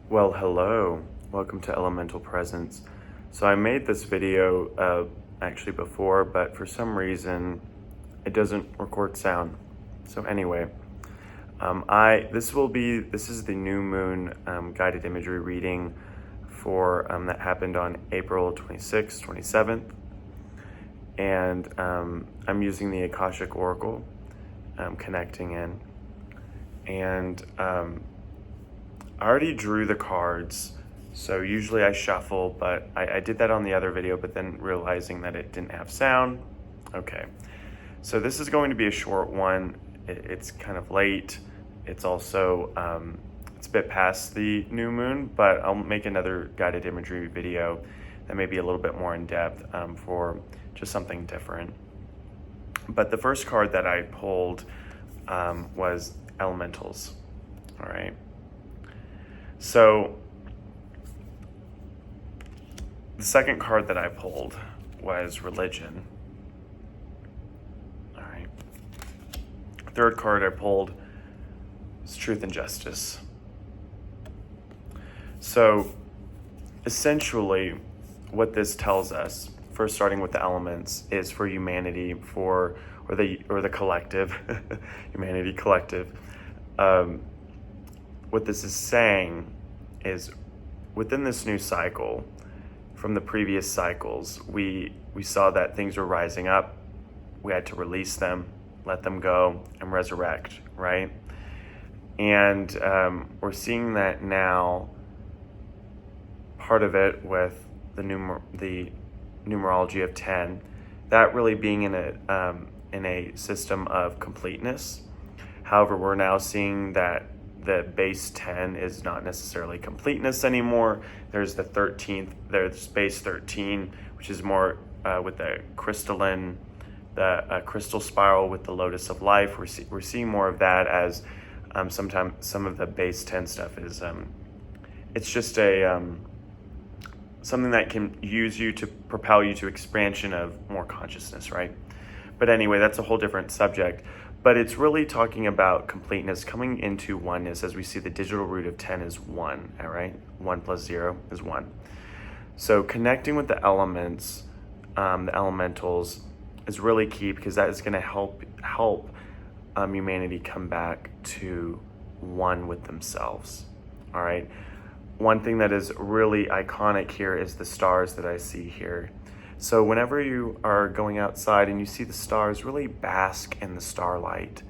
Well, hello. Welcome to Elemental Presence. So I made this video actually before, but for some reason it doesn't record sound. So anyway, this is the new moon guided imagery reading for that happened on April 26th, 27th. And I'm using the Akashic Oracle, connecting in. And I already drew the cards, so usually I shuffle, but I did that on the other video, but then realizing that it didn't have sound. Okay, so this is going to be a short one. It's kind of late. It's also, it's a bit past the new moon, but I'll make another guided imagery video that may be a little bit more in depth for just something different. But the first card that I pulled was elementals, all right? So the second card that I pulled was religion. All right. Third card I pulled is truth and justice. So essentially what this tells us, first starting with the elements, is for humanity, or the collective, humanity collective. What this is saying is within this new cycle, from the previous cycles, we saw that things were rising up. We had to release them, let them go, and resurrect, right? And we're seeing that now, part of it with the numerology of 10, that really being in a system of completeness. However, we're now seeing that the base 10 is not necessarily completeness anymore. There's the 13th, there's base 13, which is more with the crystalline, the crystal spiral with the lotus of life. We're seeing more of that, as sometimes some of the base 10 stuff is, it's just a, something that can use you to propel you to expansion of more consciousness, right? But anyway, that's a whole different subject. But it's really talking about completeness, coming into oneness, as we see the digital root of 10 is 1, all right? 1 plus 0 is 1. So connecting with the elements, the elementals, is really key, because that is going to help humanity come back to one with themselves, all right? One thing that is really iconic here is the stars that I see here. So whenever you are going outside and you see the stars, really bask in the starlight.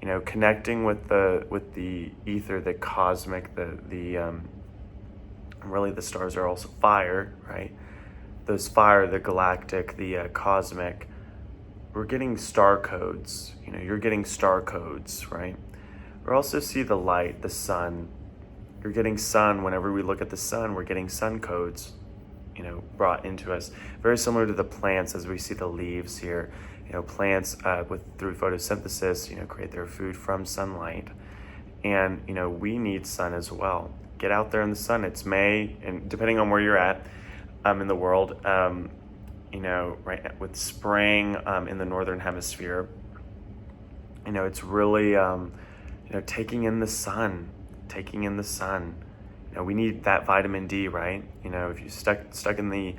You know, connecting with the ether, the cosmic, really the stars are also fire, right? Those fire, the galactic, the cosmic. We're getting star codes. You know, you're getting star codes, right? We also see the light, the sun. You're getting sun. Whenever we look at the sun, we're getting sun codes, you know, brought into us. Very similar to the plants, as we see the leaves here. You know, plants through photosynthesis, you know, create their food from sunlight. And, you know, we need sun as well. Get out there in the sun. It's May, and depending on where you're at in the world, you know, right with spring in the northern hemisphere, you know, it's really, you know, taking in the sun. You know, we need that vitamin D, right? You know, if you're stuck in the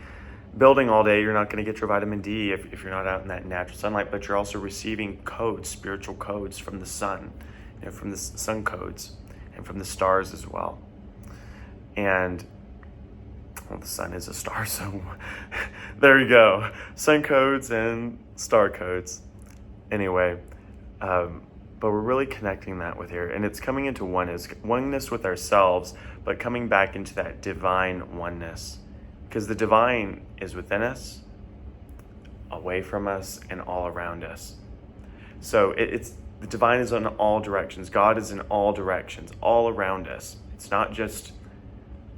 building all day, you're not going to get your vitamin D if you're not out in that natural sunlight, but you're also receiving codes, spiritual codes from the sun, you know, from the sun codes and from the stars as well. And, well, the sun is a star, so there you go. Sun codes and star codes. Anyway, but we're really connecting that with here, and it's coming into oneness with ourselves, but coming back into that divine oneness, because the divine is within us, away from us, and all around us. So it's the divine is in all directions. God is in all directions, all around us. It's not just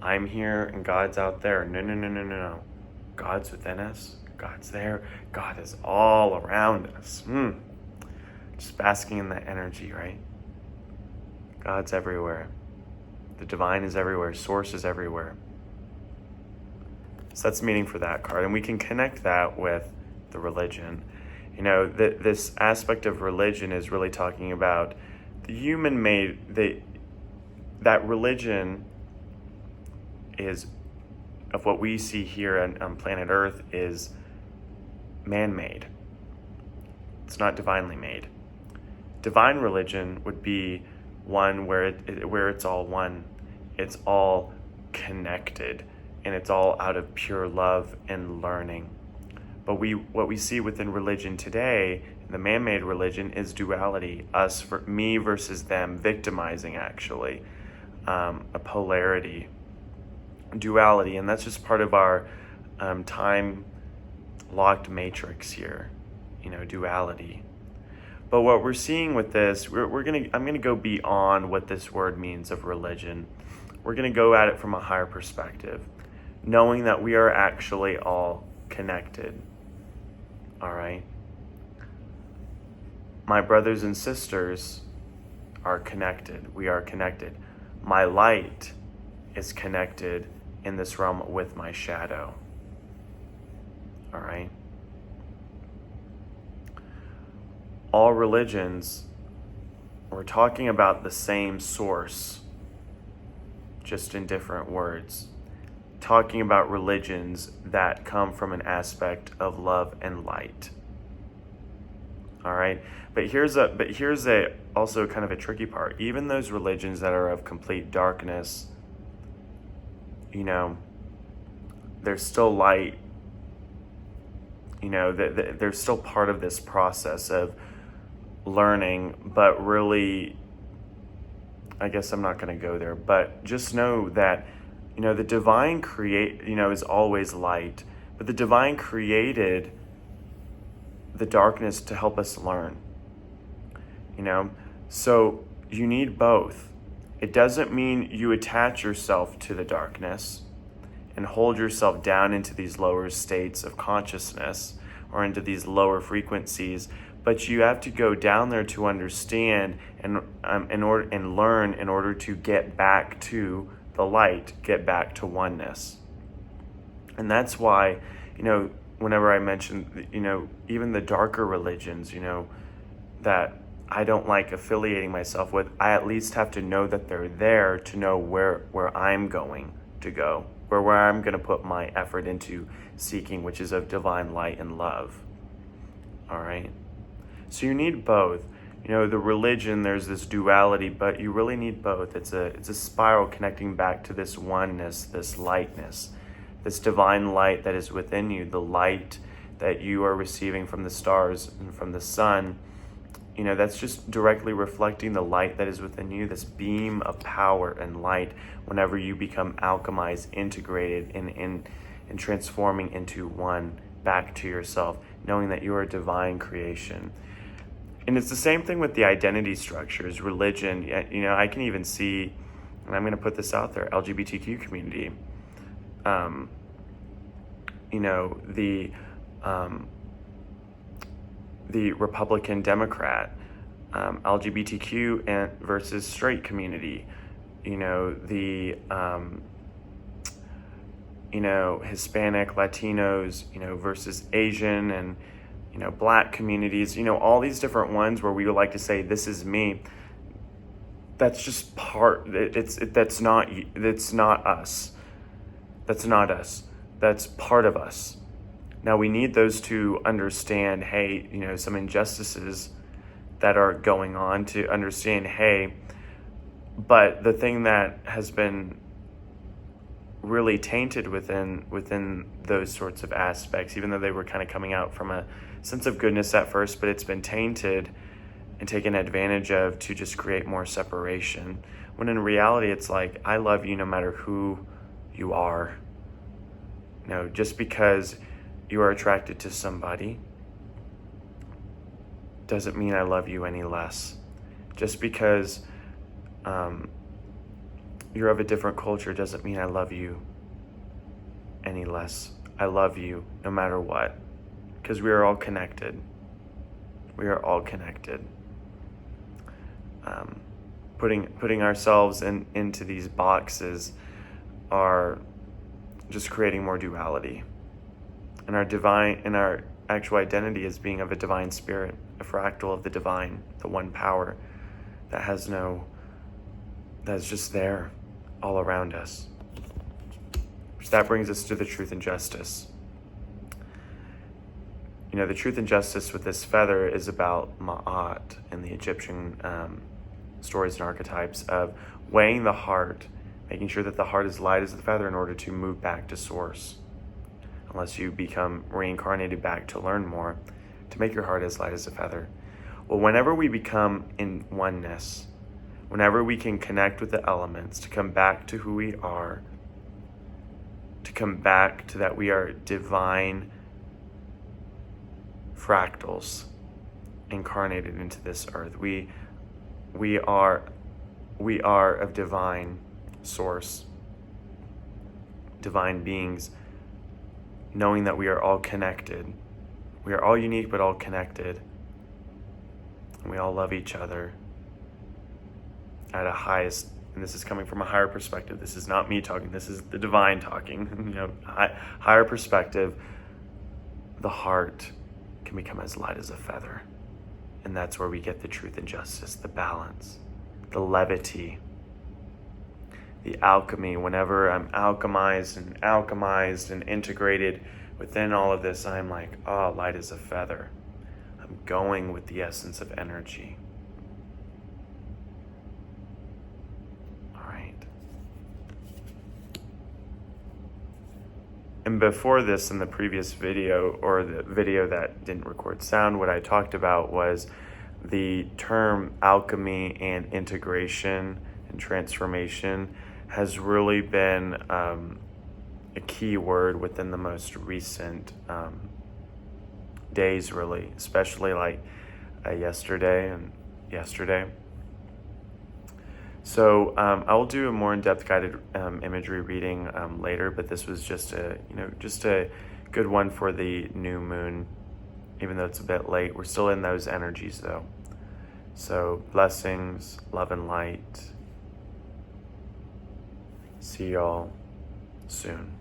I'm here and God's out there. No. God's within us. God's there. God is all around us. Just basking in that energy, right? God's everywhere. The divine is everywhere. Source is everywhere. So that's meaning for that card. And we can connect that with the religion. You know, this aspect of religion is really talking about the human made, that religion is of what we see here on planet Earth is man-made. It's not divinely made. Divine religion would be one where it's all one. It's all connected, and it's all out of pure love and learning. But what we see within religion today, the man-made religion, is duality, me versus them, victimizing actually, a polarity, duality, and that's just part of our time-locked matrix here, duality. But what we're seeing with this, I'm gonna go beyond what this word means of religion. We're gonna go at it from a higher perspective, knowing that we are actually all connected. All right. My brothers and sisters are connected. We are connected. My light is connected in this realm with my shadow. All right. All religions, we're talking about the same source, just in different words. Talking about religions that come from an aspect of love and light. All right, but here's also kind of a tricky part. Even those religions that are of complete darkness, there's still light. They're still part of this process of learning, but really, I guess I'm not going to go there. But just know that the divine is always light, but the divine created the darkness to help us learn, so you need both. It doesn't mean you attach yourself to the darkness and hold yourself down into these lower states of consciousness or into these lower frequencies, but you have to go down there to understand and learn in order to get back to the light, get back to oneness. And that's why, whenever I mention, even the darker religions, that I don't like affiliating myself with, I at least have to know that they're there to know where I'm going to go, where I'm going to put my effort into seeking, which is of divine light and love. All right. So you need both. The religion, there's this duality, but you really need both. It's a spiral connecting back to this oneness, this lightness, this divine light that is within you, the light that you are receiving from the stars and from the sun. That's just directly reflecting the light that is within you, this beam of power and light whenever you become alchemized, integrated, and transforming into one back to yourself, knowing that you are a divine creation. And it's the same thing with the identity structures, religion. I can even see, and I'm going to put this out there, LGBTQ community. The Republican Democrat, LGBTQ and versus straight community. The Hispanic, Latinos, versus Asian and Black communities, all these different ones where we would like to say, this is me. That's just that's not us. That's not us. That's part of us. Now we need those to understand, hey, some injustices that are going on, to understand, hey, but the thing that has been really tainted within those sorts of aspects, even though they were kind of coming out from a sense of goodness at first, but it's been tainted and taken advantage of to just create more separation. When in reality, it's like, I love you no matter who you are. Just because you are attracted to somebody doesn't mean I love you any less. Just because you're of a different culture doesn't mean I love you any less. I love you no matter what, because we are all connected. We are all connected. Putting ourselves into these boxes are just creating more duality. And our actual identity is being of a divine spirit, a fractal of the divine, the one power that's just there all around us. that brings us to the truth and justice. You know, the truth and justice with this feather is about ma'at in the Egyptian stories and archetypes of weighing the heart, making sure that the heart is light as the feather in order to move back to source. Unless you become reincarnated back to learn more, to make your heart as light as a feather. Well, whenever we become in oneness, whenever we can connect with the elements, to come back to who we are, to come back to that we are divine fractals incarnated into this earth. We are of divine source, divine beings, knowing that we are all connected. We are all unique but all connected. And we all love each other at a highest, and this is coming from a higher perspective. This is not me talking, this is the divine talking. You know, higher perspective, the heart can become as light as a feather. And that's where we get the truth and justice, the balance, the levity, the alchemy. Whenever I'm alchemized and integrated within all of this, I'm like, oh, light as a feather. I'm going with the essence of energy. All right. And before this, in the previous video, or the video that didn't record sound, what I talked about was the term alchemy and integration and transformation has really been a key word within the most recent days, really, especially like yesterday. So I will do a more in-depth guided imagery reading later, but this was just a good one for the new moon, even though it's a bit late. We're still in those energies though. So blessings, love and light. See y'all soon.